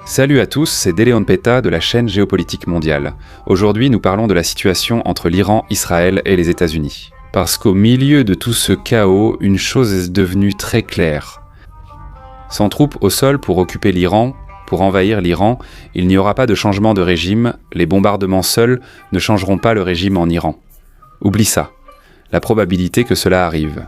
Salut à tous, c'est Déléon Peta de la chaîne Géopolitique Mondiale. Aujourd'hui, nous parlons de la situation entre l'Iran, Israël et les États-Unis. Parce qu'au milieu de tout ce chaos, une chose est devenue très claire. Sans troupes au sol pour occuper l'Iran, pour envahir l'Iran, il n'y aura pas de changement de régime, les bombardements seuls ne changeront pas le régime en Iran. Oublie ça, la probabilité que cela arrive.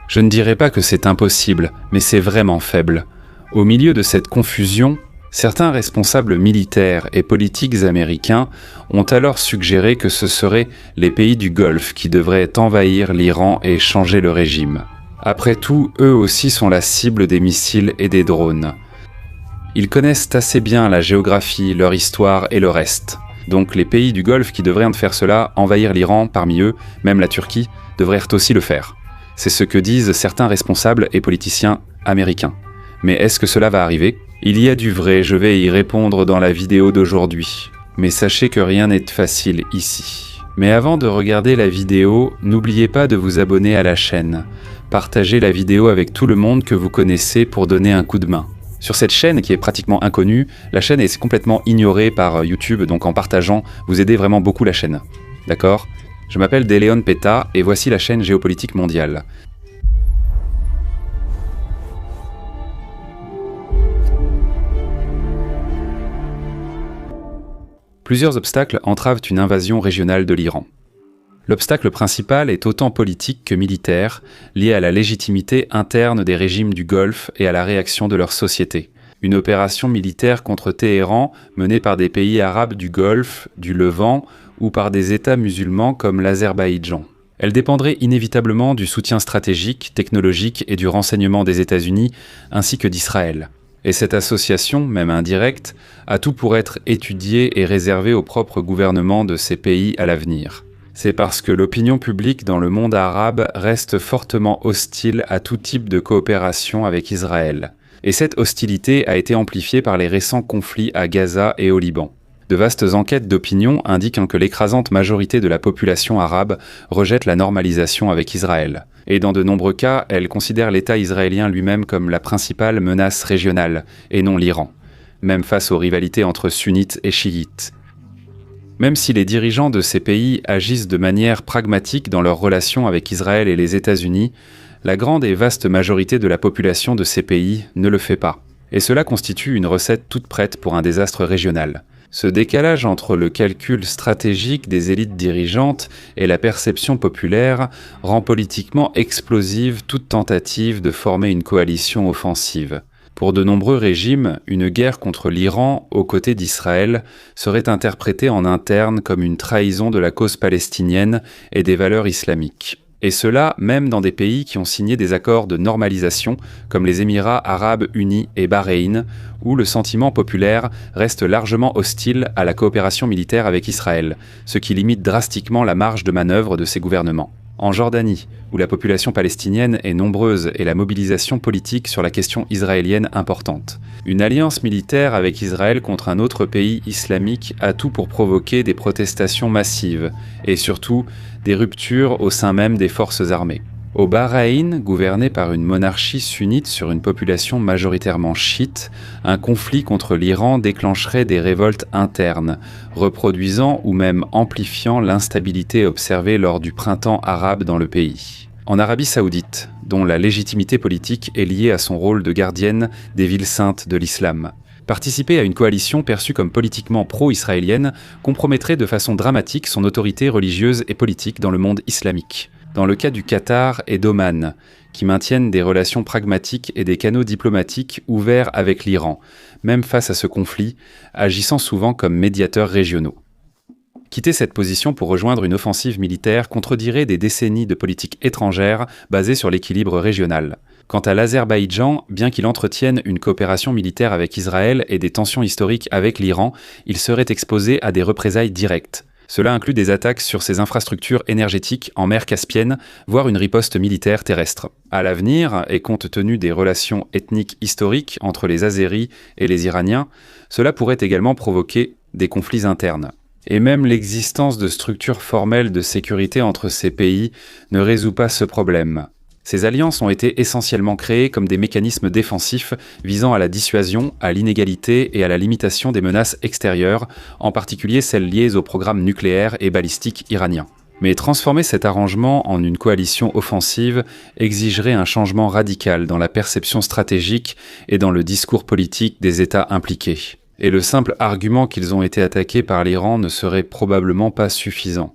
Je ne dirais pas que c'est impossible, mais c'est vraiment faible. Au milieu de cette confusion, certains responsables militaires et politiques américains ont alors suggéré que ce seraient les pays du Golfe qui devraient envahir l'Iran et changer le régime. Après tout, eux aussi sont la cible des missiles et des drones. Ils connaissent assez bien la géographie, leur histoire et le reste. Donc les pays du Golfe qui devraient faire cela, envahir l'Iran, parmi eux, même la Turquie, devraient aussi le faire. C'est ce que disent certains responsables et politiciens américains. Mais est-ce que cela va arriver ? Il y a du vrai, je vais y répondre dans la vidéo d'aujourd'hui. Mais sachez que rien n'est facile ici. Mais avant de regarder la vidéo, n'oubliez pas de vous abonner à la chaîne. Partagez la vidéo avec tout le monde que vous connaissez pour donner un coup de main. Sur cette chaîne qui est pratiquement inconnue, la chaîne est complètement ignorée par YouTube, donc en partageant, vous aidez vraiment beaucoup la chaîne. D'accord ? Je m'appelle Déléon Peta et voici la chaîne Géopolitique Mondiale. Plusieurs obstacles entravent une invasion régionale de l'Iran. L'obstacle principal est autant politique que militaire, lié à la légitimité interne des régimes du Golfe et à la réaction de leur société. Une opération militaire contre Téhéran menée par des pays arabes du Golfe, du Levant ou par des États musulmans comme l'Azerbaïdjan. Elle dépendrait inévitablement du soutien stratégique, technologique et du renseignement des États-Unis ainsi que d'Israël. Et cette association, même indirecte, a tout pour être étudiée et réservée au propre gouvernement de ces pays à l'avenir. C'est parce que l'opinion publique dans le monde arabe reste fortement hostile à tout type de coopération avec Israël. Et cette hostilité a été amplifiée par les récents conflits à Gaza et au Liban. De vastes enquêtes d'opinion indiquent que l'écrasante majorité de la population arabe rejette la normalisation avec Israël. Et dans de nombreux cas, elle considère l'État israélien lui-même comme la principale menace régionale, et non l'Iran, même face aux rivalités entre sunnites et chiites. Même si les dirigeants de ces pays agissent de manière pragmatique dans leurs relations avec Israël et les États-Unis, la grande et vaste majorité de la population de ces pays ne le fait pas. Et cela constitue une recette toute prête pour un désastre régional. Ce décalage entre le calcul stratégique des élites dirigeantes et la perception populaire rend politiquement explosive toute tentative de former une coalition offensive. Pour de nombreux régimes, une guerre contre l'Iran aux côtés d'Israël serait interprétée en interne comme une trahison de la cause palestinienne et des valeurs islamiques. Et cela même dans des pays qui ont signé des accords de normalisation comme les Émirats arabes unis et Bahreïn, où le sentiment populaire reste largement hostile à la coopération militaire avec Israël, ce qui limite drastiquement la marge de manœuvre de ces gouvernements. En Jordanie, où la population palestinienne est nombreuse et la mobilisation politique sur la question israélienne importante. Une alliance militaire avec Israël contre un autre pays islamique a tout pour provoquer des protestations massives, et surtout des ruptures au sein même des forces armées. Au Bahreïn, gouverné par une monarchie sunnite sur une population majoritairement chiite, un conflit contre l'Iran déclencherait des révoltes internes, reproduisant ou même amplifiant l'instabilité observée lors du printemps arabe dans le pays. En Arabie Saoudite, dont la légitimité politique est liée à son rôle de gardienne des villes saintes de l'islam, participer à une coalition perçue comme politiquement pro-israélienne compromettrait de façon dramatique son autorité religieuse et politique dans le monde islamique. Dans le cas du Qatar et d'Oman, qui maintiennent des relations pragmatiques et des canaux diplomatiques ouverts avec l'Iran, même face à ce conflit, agissant souvent comme médiateurs régionaux. Quitter cette position pour rejoindre une offensive militaire contredirait des décennies de politique étrangère basée sur l'équilibre régional. Quant à l'Azerbaïdjan, bien qu'il entretienne une coopération militaire avec Israël et des tensions historiques avec l'Iran, il serait exposé à des représailles directes. Cela inclut des attaques sur ses infrastructures énergétiques en mer Caspienne, voire une riposte militaire terrestre. À l'avenir, et compte tenu des relations ethniques historiques entre les Azéris et les Iraniens, cela pourrait également provoquer des conflits internes. Et même l'existence de structures formelles de sécurité entre ces pays ne résout pas ce problème. Ces alliances ont été essentiellement créées comme des mécanismes défensifs visant à la dissuasion, à l'inégalité et à la limitation des menaces extérieures, en particulier celles liées au programme nucléaire et balistique iranien. Mais transformer cet arrangement en une coalition offensive exigerait un changement radical dans la perception stratégique et dans le discours politique des États impliqués. Et le simple argument qu'ils ont été attaqués par l'Iran ne serait probablement pas suffisant.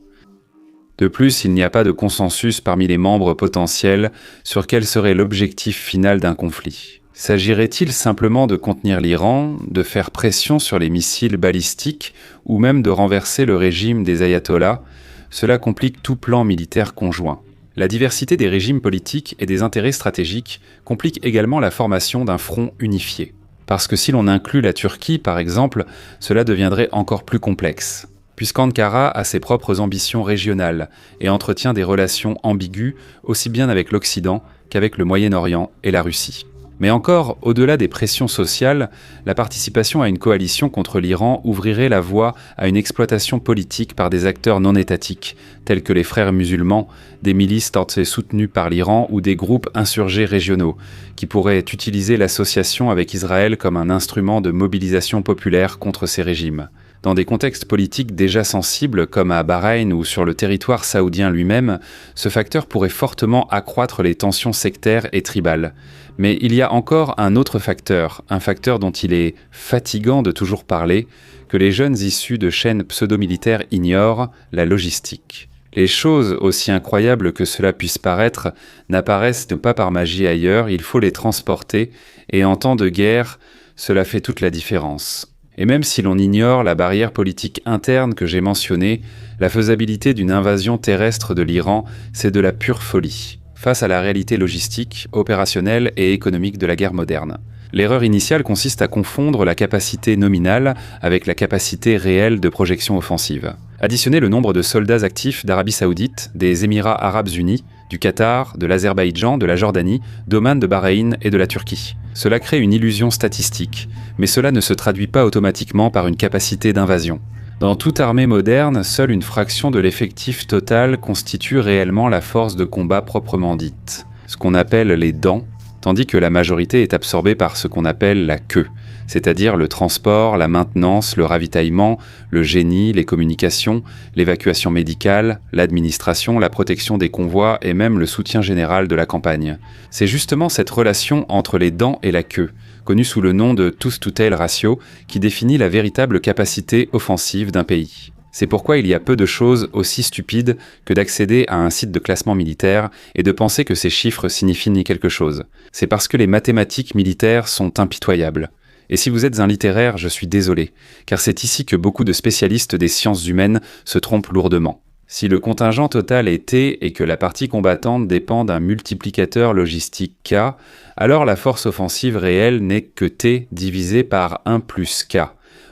De plus, il n'y a pas de consensus parmi les membres potentiels sur quel serait l'objectif final d'un conflit. S'agirait-il simplement de contenir l'Iran, de faire pression sur les missiles balistiques ou même de renverser le régime des ayatollahs? Cela complique tout plan militaire conjoint. La diversité des régimes politiques et des intérêts stratégiques complique également la formation d'un front unifié. Parce que si l'on inclut la Turquie, par exemple, cela deviendrait encore plus complexe. Puisqu'Ankara a ses propres ambitions régionales et entretient des relations ambiguës aussi bien avec l'Occident qu'avec le Moyen-Orient et la Russie. Mais encore, au-delà des pressions sociales, la participation à une coalition contre l'Iran ouvrirait la voie à une exploitation politique par des acteurs non étatiques, tels que les Frères musulmans, des milices tentées soutenues par l'Iran ou des groupes insurgés régionaux, qui pourraient utiliser l'association avec Israël comme un instrument de mobilisation populaire contre ces régimes. Dans des contextes politiques déjà sensibles, comme à Bahreïn ou sur le territoire saoudien lui-même, ce facteur pourrait fortement accroître les tensions sectaires et tribales. Mais il y a encore un autre facteur, un facteur dont il est fatigant de toujours parler, que les jeunes issus de chaînes pseudo-militaires ignorent, la logistique. Les choses, aussi incroyables que cela puisse paraître, n'apparaissent pas par magie ailleurs, il faut les transporter, et en temps de guerre, cela fait toute la différence. Et même si l'on ignore la barrière politique interne que j'ai mentionnée, la faisabilité d'une invasion terrestre de l'Iran, c'est de la pure folie, face à la réalité logistique, opérationnelle et économique de la guerre moderne. L'erreur initiale consiste à confondre la capacité nominale avec la capacité réelle de projection offensive. Additionnez le nombre de soldats actifs d'Arabie Saoudite, des Émirats Arabes Unis, du Qatar, de l'Azerbaïdjan, de la Jordanie, d'Oman, de Bahreïn et de la Turquie. Cela crée une illusion statistique, mais cela ne se traduit pas automatiquement par une capacité d'invasion. Dans toute armée moderne, seule une fraction de l'effectif total constitue réellement la force de combat proprement dite, ce qu'on appelle les dents, tandis que la majorité est absorbée par ce qu'on appelle la queue, c'est-à-dire le transport, la maintenance, le ravitaillement, le génie, les communications, l'évacuation médicale, l'administration, la protection des convois et même le soutien général de la campagne. C'est justement cette relation entre les dents et la queue, connue sous le nom de tooth-to-tail ratio, qui définit la véritable capacité offensive d'un pays. C'est pourquoi il y a peu de choses aussi stupides que d'accéder à un site de classement militaire et de penser que ces chiffres signifient quelque chose. C'est parce que les mathématiques militaires sont impitoyables. Et si vous êtes un littéraire, je suis désolé, car c'est ici que beaucoup de spécialistes des sciences humaines se trompent lourdement. Si le contingent total est T et que la partie combattante dépend d'un multiplicateur logistique K, alors la force offensive réelle n'est que T divisé par 1 plus K.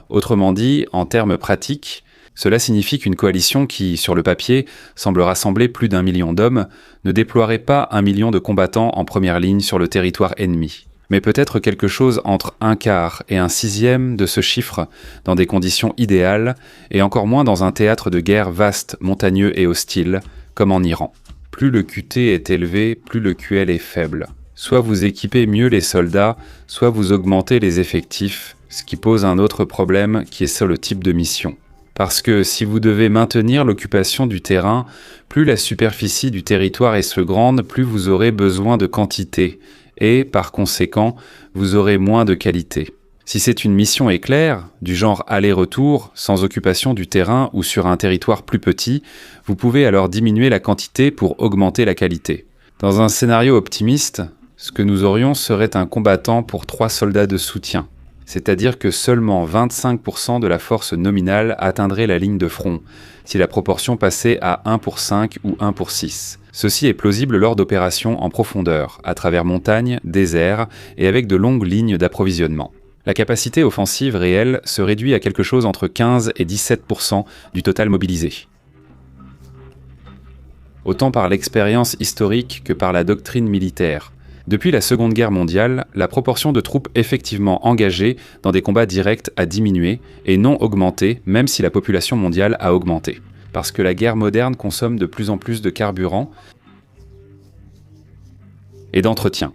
Autrement dit, en termes pratiques, cela signifie qu'une coalition qui, sur le papier, semble rassembler plus d'1 million d'hommes, ne déploierait pas 1 million de combattants en première ligne sur le territoire ennemi, mais peut-être quelque chose entre 1/4 et 1/6 de ce chiffre dans des conditions idéales, et encore moins dans un théâtre de guerre vaste, montagneux et hostile, comme en Iran. Plus le QT est élevé, plus le QL est faible. Soit vous équipez mieux les soldats, soit vous augmentez les effectifs, ce qui pose un autre problème qui est sur le type de mission. Parce que si vous devez maintenir l'occupation du terrain, plus la superficie du territoire est grande, plus vous aurez besoin de quantité, et, par conséquent, vous aurez moins de qualité. Si c'est une mission éclair, du genre aller-retour, sans occupation du terrain ou sur un territoire plus petit, vous pouvez alors diminuer la quantité pour augmenter la qualité. Dans un scénario optimiste, ce que nous aurions serait un combattant pour 3 soldats de soutien. C'est-à-dire que seulement 25% de la force nominale atteindrait la ligne de front, si la proportion passait à 1 pour 5 ou 1 pour 6. Ceci est plausible lors d'opérations en profondeur, à travers montagnes, déserts et avec de longues lignes d'approvisionnement. La capacité offensive réelle se réduit à quelque chose entre 15 et 17% du total mobilisé. Autant par l'expérience historique que par la doctrine militaire. Depuis la Seconde Guerre mondiale, la proportion de troupes effectivement engagées dans des combats directs a diminué et non augmenté, même si la population mondiale a augmenté. Parce que la guerre moderne consomme de plus en plus de carburant et d'entretien.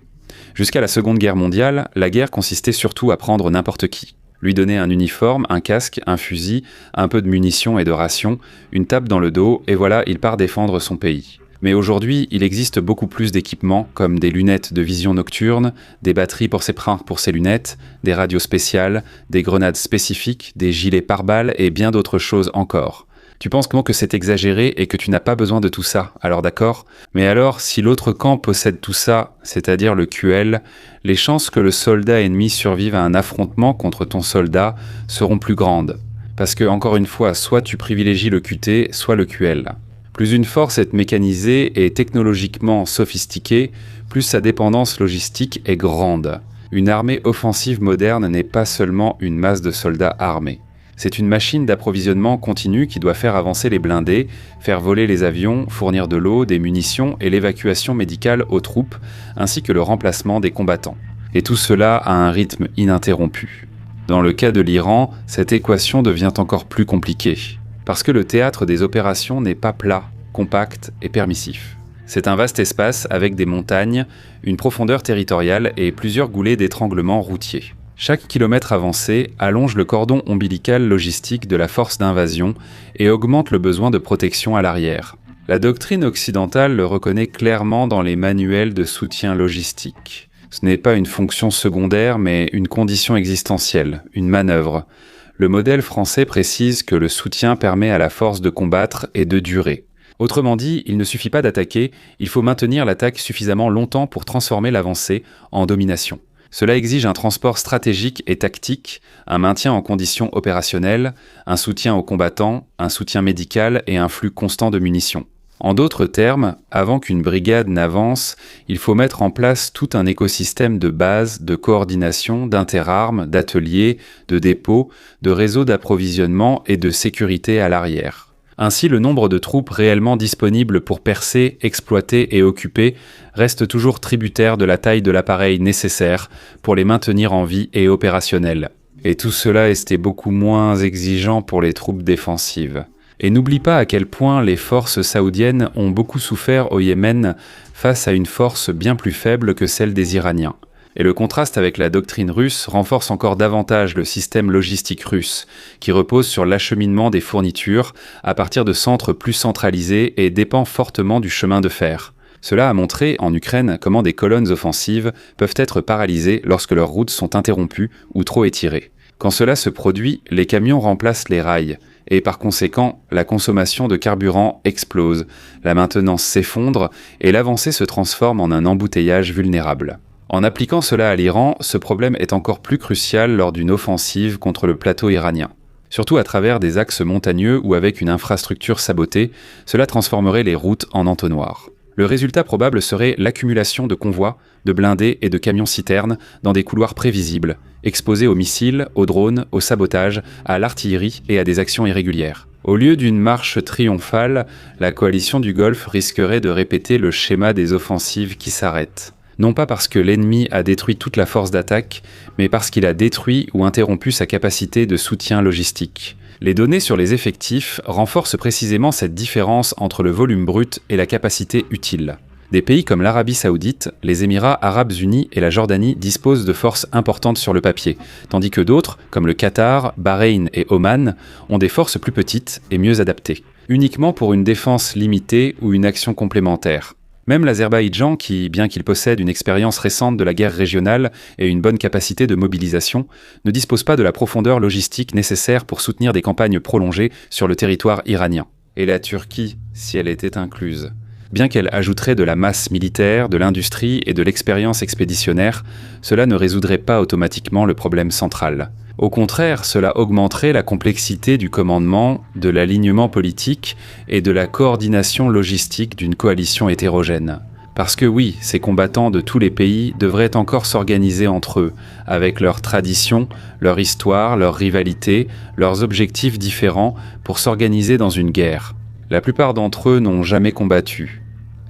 Jusqu'à la Seconde Guerre mondiale, la guerre consistait surtout à prendre n'importe qui. Lui donner un uniforme, un casque, un fusil, un peu de munitions et de rations, une tape dans le dos, et voilà, il part défendre son pays. Mais aujourd'hui, il existe beaucoup plus d'équipements, comme des lunettes de vision nocturne, des batteries pour ses lunettes, des radios spéciales, des grenades spécifiques, des gilets pare-balles et bien d'autres choses encore. Tu penses que c'est exagéré et que tu n'as pas besoin de tout ça, alors d'accord? Mais alors, si l'autre camp possède tout ça, c'est-à-dire le QL, les chances que le soldat ennemi survive à un affrontement contre ton soldat seront plus grandes. Parce que, encore une fois, soit tu privilégies le QT, soit le QL. Plus une force est mécanisée et technologiquement sophistiquée, plus sa dépendance logistique est grande. Une armée offensive moderne n'est pas seulement une masse de soldats armés. C'est une machine d'approvisionnement continu qui doit faire avancer les blindés, faire voler les avions, fournir de l'eau, des munitions et l'évacuation médicale aux troupes, ainsi que le remplacement des combattants. Et tout cela à un rythme ininterrompu. Dans le cas de l'Iran, cette équation devient encore plus compliquée, parce que le théâtre des opérations n'est pas plat, compact et permissif. C'est un vaste espace avec des montagnes, une profondeur territoriale et plusieurs goulets d'étranglement routiers. Chaque kilomètre avancé allonge le cordon ombilical logistique de la force d'invasion et augmente le besoin de protection à l'arrière. La doctrine occidentale le reconnaît clairement dans les manuels de soutien logistique. Ce n'est pas une fonction secondaire, mais une condition existentielle, une manœuvre. Le modèle français précise que le soutien permet à la force de combattre et de durer. Autrement dit, il ne suffit pas d'attaquer, il faut maintenir l'attaque suffisamment longtemps pour transformer l'avancée en domination. Cela exige un transport stratégique et tactique, un maintien en conditions opérationnelles, un soutien aux combattants, un soutien médical et un flux constant de munitions. En d'autres termes, avant qu'une brigade n'avance, il faut mettre en place tout un écosystème de base, de coordination, d'interarmes, d'ateliers, de dépôts, de réseaux d'approvisionnement et de sécurité à l'arrière. Ainsi, le nombre de troupes réellement disponibles pour percer, exploiter et occuper reste toujours tributaire de la taille de l'appareil nécessaire pour les maintenir en vie et opérationnels. Et tout cela était beaucoup moins exigeant pour les troupes défensives. Et n'oublie pas à quel point les forces saoudiennes ont beaucoup souffert au Yémen face à une force bien plus faible que celle des Iraniens. Et le contraste avec la doctrine russe renforce encore davantage le système logistique russe, qui repose sur l'acheminement des fournitures à partir de centres plus centralisés et dépend fortement du chemin de fer. Cela a montré en Ukraine comment des colonnes offensives peuvent être paralysées lorsque leurs routes sont interrompues ou trop étirées. Quand cela se produit, les camions remplacent les rails, et par conséquent, la consommation de carburant explose, la maintenance s'effondre et l'avancée se transforme en un embouteillage vulnérable. En appliquant cela à l'Iran, ce problème est encore plus crucial lors d'une offensive contre le plateau iranien. Surtout à travers des axes montagneux ou avec une infrastructure sabotée, cela transformerait les routes en entonnoirs. Le résultat probable serait l'accumulation de convois, de blindés et de camions-citernes dans des couloirs prévisibles, exposés aux missiles, aux drones, au sabotage, à l'artillerie et à des actions irrégulières. Au lieu d'une marche triomphale, la coalition du Golfe risquerait de répéter le schéma des offensives qui s'arrêtent. Non pas parce que l'ennemi a détruit toute la force d'attaque, mais parce qu'il a détruit ou interrompu sa capacité de soutien logistique. Les données sur les effectifs renforcent précisément cette différence entre le volume brut et la capacité utile. Des pays comme l'Arabie Saoudite, les Émirats Arabes Unis et la Jordanie disposent de forces importantes sur le papier, tandis que d'autres, comme le Qatar, Bahreïn et Oman, ont des forces plus petites et mieux adaptées, uniquement pour une défense limitée ou une action complémentaire. Même l'Azerbaïdjan, qui, bien qu'il possède une expérience récente de la guerre régionale et une bonne capacité de mobilisation, ne dispose pas de la profondeur logistique nécessaire pour soutenir des campagnes prolongées sur le territoire iranien. Et la Turquie, si elle était incluse. Bien qu'elle ajouterait de la masse militaire, de l'industrie et de l'expérience expéditionnaire, cela ne résoudrait pas automatiquement le problème central. Au contraire, cela augmenterait la complexité du commandement, de l'alignement politique et de la coordination logistique d'une coalition hétérogène. Parce que oui, ces combattants de tous les pays devraient encore s'organiser entre eux, avec leurs traditions, leur histoire, leurs rivalités, leurs objectifs différents, pour s'organiser dans une guerre. La plupart d'entre eux n'ont jamais combattu.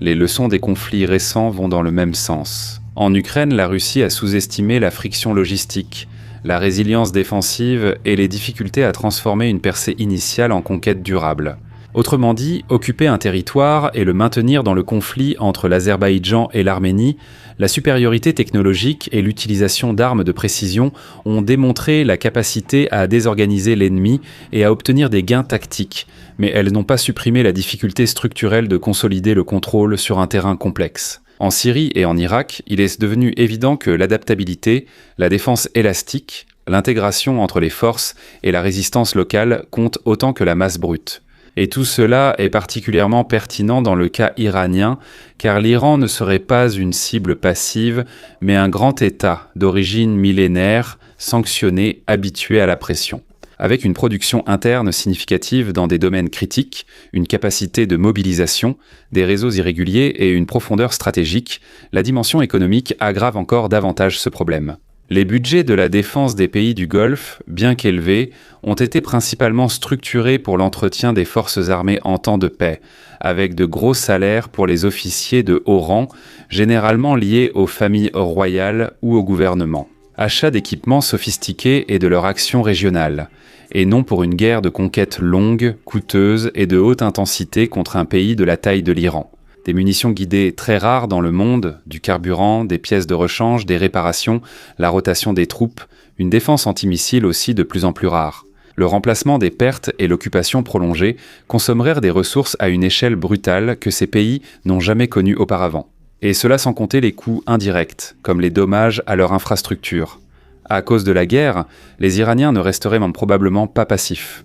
Les leçons des conflits récents vont dans le même sens. En Ukraine, la Russie a sous-estimé la friction logistique, la résilience défensive et les difficultés à transformer une percée initiale en conquête durable. Autrement dit, occuper un territoire et le maintenir dans le conflit entre l'Azerbaïdjan et l'Arménie, la supériorité technologique et l'utilisation d'armes de précision ont démontré la capacité à désorganiser l'ennemi et à obtenir des gains tactiques, mais elles n'ont pas supprimé la difficulté structurelle de consolider le contrôle sur un terrain complexe. En Syrie et en Irak, il est devenu évident que l'adaptabilité, la défense élastique, l'intégration entre les forces et la résistance locale comptent autant que la masse brute. Et tout cela est particulièrement pertinent dans le cas iranien, car l'Iran ne serait pas une cible passive, mais un grand État d'origine millénaire, sanctionné, habitué à la pression. Avec une production interne significative dans des domaines critiques, une capacité de mobilisation, des réseaux irréguliers et une profondeur stratégique, la dimension économique aggrave encore davantage ce problème. Les budgets de la défense des pays du Golfe, bien qu'élevés, ont été principalement structurés pour l'entretien des forces armées en temps de paix, avec de gros salaires pour les officiers de haut rang, généralement liés aux familles royales ou au gouvernement. Achat d'équipements sophistiqués et de leur action régionale, et non pour une guerre de conquête longue, coûteuse et de haute intensité contre un pays de la taille de l'Iran. Des munitions guidées très rares dans le monde, du carburant, des pièces de rechange, des réparations, la rotation des troupes, une défense antimissile aussi de plus en plus rare. Le remplacement des pertes et l'occupation prolongée consommèrent des ressources à une échelle brutale que ces pays n'ont jamais connue auparavant. Et cela sans compter les coûts indirects, comme les dommages à leur infrastructure. À cause de la guerre, les Iraniens ne resteraient même probablement pas passifs.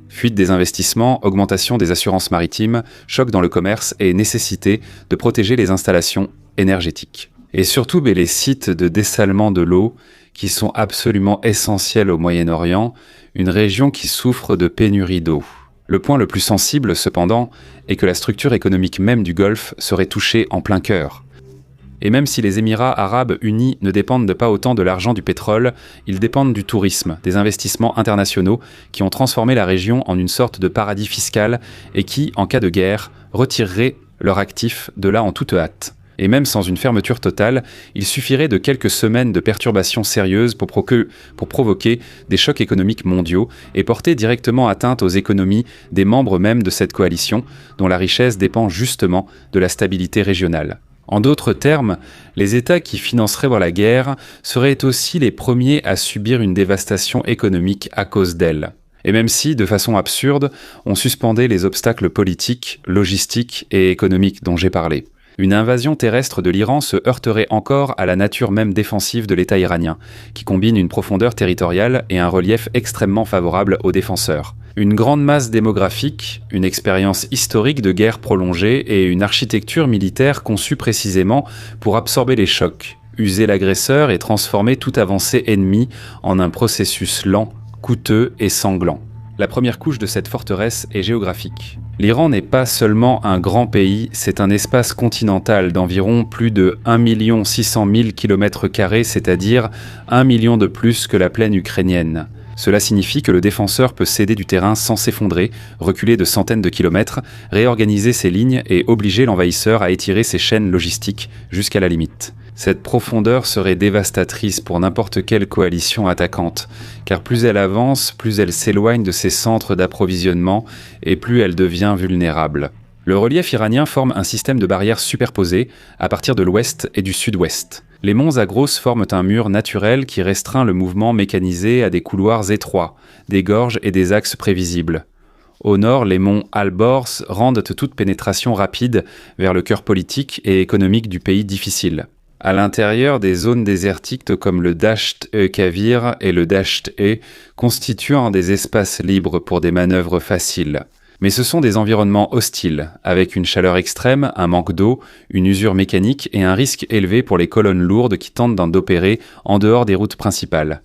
Fuite des investissements, augmentation des assurances maritimes, choc dans le commerce et nécessité de protéger les installations énergétiques. Et surtout les sites de dessalement de l'eau qui sont absolument essentiels au Moyen-Orient, une région qui souffre de pénurie d'eau. Le point le plus sensible, cependant, est que la structure économique même du Golfe serait touchée en plein cœur. Et même si les Émirats arabes unis ne dépendent pas autant de l'argent du pétrole, ils dépendent du tourisme, des investissements internationaux qui ont transformé la région en une sorte de paradis fiscal et qui, en cas de guerre, retireraient leurs actifs de là en toute hâte. Et même sans une fermeture totale, il suffirait de quelques semaines de perturbations sérieuses pour provoquer des chocs économiques mondiaux et porter directement atteinte aux économies des membres même de cette coalition, dont la richesse dépend justement de la stabilité régionale. En d'autres termes, les États qui financeraient la guerre seraient aussi les premiers à subir une dévastation économique à cause d'elle. Et même si, de façon absurde, on suspendait les obstacles politiques, logistiques et économiques dont j'ai parlé. Une invasion terrestre de l'Iran se heurterait encore à la nature même défensive de l'État iranien, qui combine une profondeur territoriale et un relief extrêmement favorable aux défenseurs. Une grande masse démographique, une expérience historique de guerre prolongée et une architecture militaire conçue précisément pour absorber les chocs, user l'agresseur et transformer toute avancée ennemie en un processus lent, coûteux et sanglant. La première couche de cette forteresse est géographique. L'Iran n'est pas seulement un grand pays, c'est un espace continental d'environ plus de 1 600 000 km², c'est-à-dire 1 million de plus que la plaine ukrainienne. Cela signifie que le défenseur peut céder du terrain sans s'effondrer, reculer de centaines de kilomètres, réorganiser ses lignes et obliger l'envahisseur à étirer ses chaînes logistiques jusqu'à la limite. Cette profondeur serait dévastatrice pour n'importe quelle coalition attaquante, car plus elle avance, plus elle s'éloigne de ses centres d'approvisionnement et plus elle devient vulnérable. Le relief iranien forme un système de barrières superposées à partir de l'ouest et du sud-ouest. Les monts Zagros forment un mur naturel qui restreint le mouvement mécanisé à des couloirs étroits, des gorges et des axes prévisibles. Au nord, les monts Alborz rendent toute pénétration rapide vers le cœur politique et économique du pays difficile. À l'intérieur, des zones désertiques comme le Dasht-e-Kavir et le Dasht-e constituant des espaces libres pour des manœuvres faciles. Mais ce sont des environnements hostiles, avec une chaleur extrême, un manque d'eau, une usure mécanique et un risque élevé pour les colonnes lourdes qui tentent d'opérer en dehors des routes principales.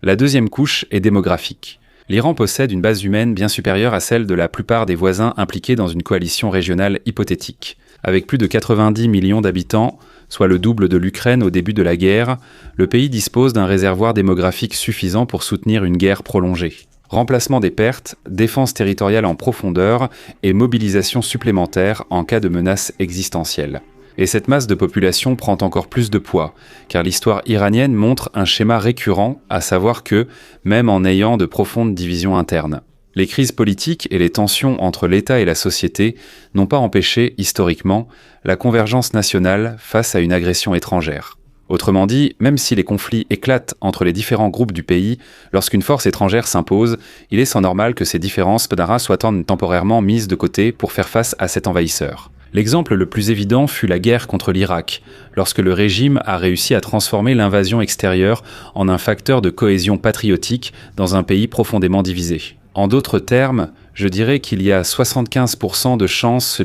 La deuxième couche est démographique. L'Iran possède une base humaine bien supérieure à celle de la plupart des voisins impliqués dans une coalition régionale hypothétique. Avec plus de 90 millions d'habitants, soit le double de l'Ukraine au début de la guerre, le pays dispose d'un réservoir démographique suffisant pour soutenir une guerre prolongée. Remplacement des pertes, défense territoriale en profondeur et mobilisation supplémentaire en cas de menace existentielle. Et cette masse de population prend encore plus de poids, car l'histoire iranienne montre un schéma récurrent, à savoir que, même en ayant de profondes divisions internes, Les crises politiques et les tensions entre l'État et la société n'ont pas empêché, historiquement, la convergence nationale face à une agression étrangère. Autrement dit, même si les conflits éclatent entre les différents groupes du pays, lorsqu'une force étrangère s'impose, il est sans normal que ces différences soient temporairement mises de côté pour faire face à cet envahisseur. L'exemple le plus évident fut la guerre contre l'Irak, lorsque le régime a réussi à transformer l'invasion extérieure en un facteur de cohésion patriotique dans un pays profondément divisé. En d'autres termes, je dirais qu'il y a 75% de chances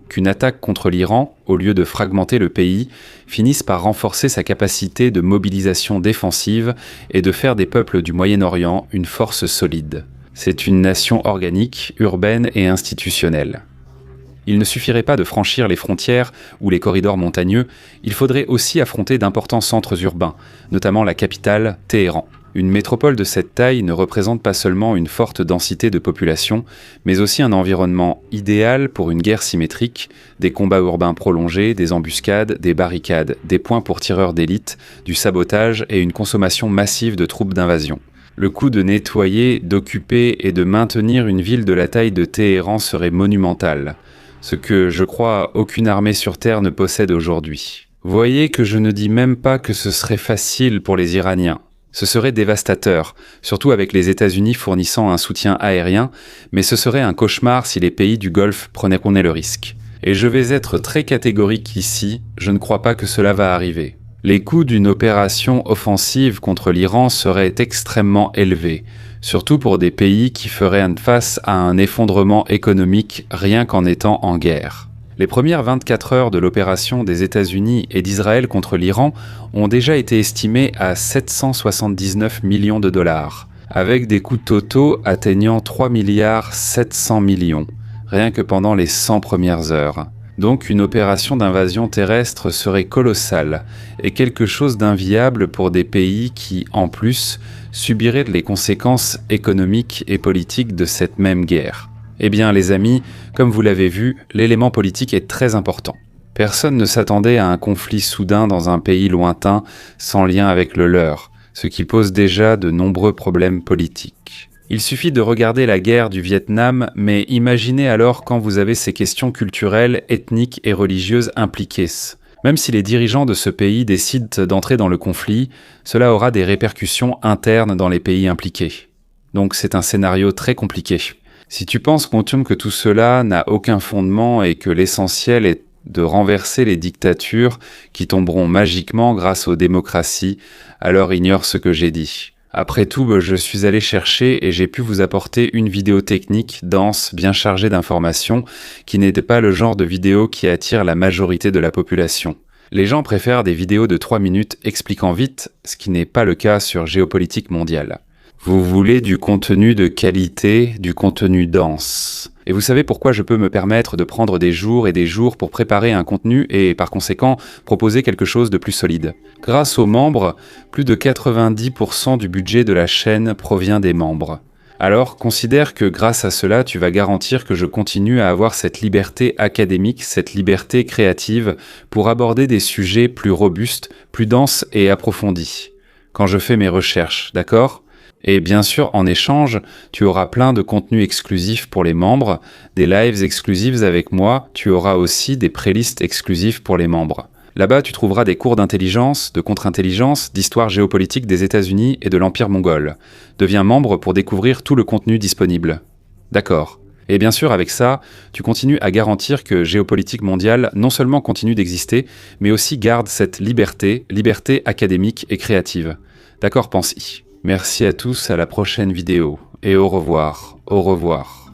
qu'une attaque contre l'Iran, au lieu de fragmenter le pays, finisse par renforcer sa capacité de mobilisation défensive et de faire des peuples du Moyen-Orient une force solide. C'est une nation organique, urbaine et institutionnelle. Il ne suffirait pas de franchir les frontières ou les corridors montagneux, il faudrait aussi affronter d'importants centres urbains, notamment la capitale, Téhéran. Une métropole de cette taille ne représente pas seulement une forte densité de population, mais aussi un environnement idéal pour une guerre symétrique, des combats urbains prolongés, des embuscades, des barricades, des points pour tireurs d'élite, du sabotage et une consommation massive de troupes d'invasion. Le coût de nettoyer, d'occuper et de maintenir une ville de la taille de Téhéran serait monumental, ce que, je crois, aucune armée sur Terre ne possède aujourd'hui. Voyez que je ne dis même pas que ce serait facile pour les Iraniens. Ce serait dévastateur, surtout avec les États-Unis fournissant un soutien aérien, mais ce serait un cauchemar si les pays du Golfe prenaient le risque. Et je vais être très catégorique ici, je ne crois pas que cela va arriver. Les coûts d'une opération offensive contre l'Iran seraient extrêmement élevés, surtout pour des pays qui feraient face à un effondrement économique rien qu'en étant en guerre. Les premières 24 heures de l'opération des États-Unis et d'Israël contre l'Iran ont déjà été estimées à 779 millions de dollars, avec des coûts totaux atteignant 3 milliards 700 millions, rien que pendant les 100 premières heures. Donc une opération d'invasion terrestre serait colossale et quelque chose d'inviable pour des pays qui, en plus, subiraient les conséquences économiques et politiques de cette même guerre. Eh bien les amis, comme vous l'avez vu, l'élément politique est très important. Personne ne s'attendait à un conflit soudain dans un pays lointain sans lien avec le leur, ce qui pose déjà de nombreux problèmes politiques. Il suffit de regarder la guerre du Vietnam, mais imaginez alors quand vous avez ces questions culturelles, ethniques et religieuses impliquées. Même si les dirigeants de ce pays décident d'entrer dans le conflit, cela aura des répercussions internes dans les pays impliqués. Donc c'est un scénario très compliqué. Si tu penses, Quantum, que tout cela n'a aucun fondement et que l'essentiel est de renverser les dictatures qui tomberont magiquement grâce aux démocraties, alors ignore ce que j'ai dit. Après tout, je suis allé chercher et j'ai pu vous apporter une vidéo technique, dense, bien chargée d'informations, qui n'était pas le genre de vidéo qui attire la majorité de la population. Les gens préfèrent des vidéos de 3 minutes expliquant vite, ce qui n'est pas le cas sur Géopolitique mondiale. Vous voulez du contenu de qualité, du contenu dense. Et vous savez pourquoi je peux me permettre de prendre des jours et des jours pour préparer un contenu et, par conséquent, proposer quelque chose de plus solide. Grâce aux membres, plus de 90% du budget de la chaîne provient des membres. Alors, considère que grâce à cela, tu vas garantir que je continue à avoir cette liberté académique, cette liberté créative pour aborder des sujets plus robustes, plus denses et approfondis. Quand je fais mes recherches, d'accord ? Et bien sûr, en échange, tu auras plein de contenus exclusifs pour les membres, des lives exclusifs avec moi, tu auras aussi des playlists exclusifs pour les membres. Là-bas, tu trouveras des cours d'intelligence, de contre-intelligence, d'histoire géopolitique des États-Unis et de l'Empire mongol. Deviens membre pour découvrir tout le contenu disponible. D'accord. Et bien sûr, avec ça, tu continues à garantir que Géopolitique mondiale non seulement continue d'exister, mais aussi garde cette liberté académique et créative. D'accord, pense-y. Merci à tous, à la prochaine vidéo, et au revoir, au revoir.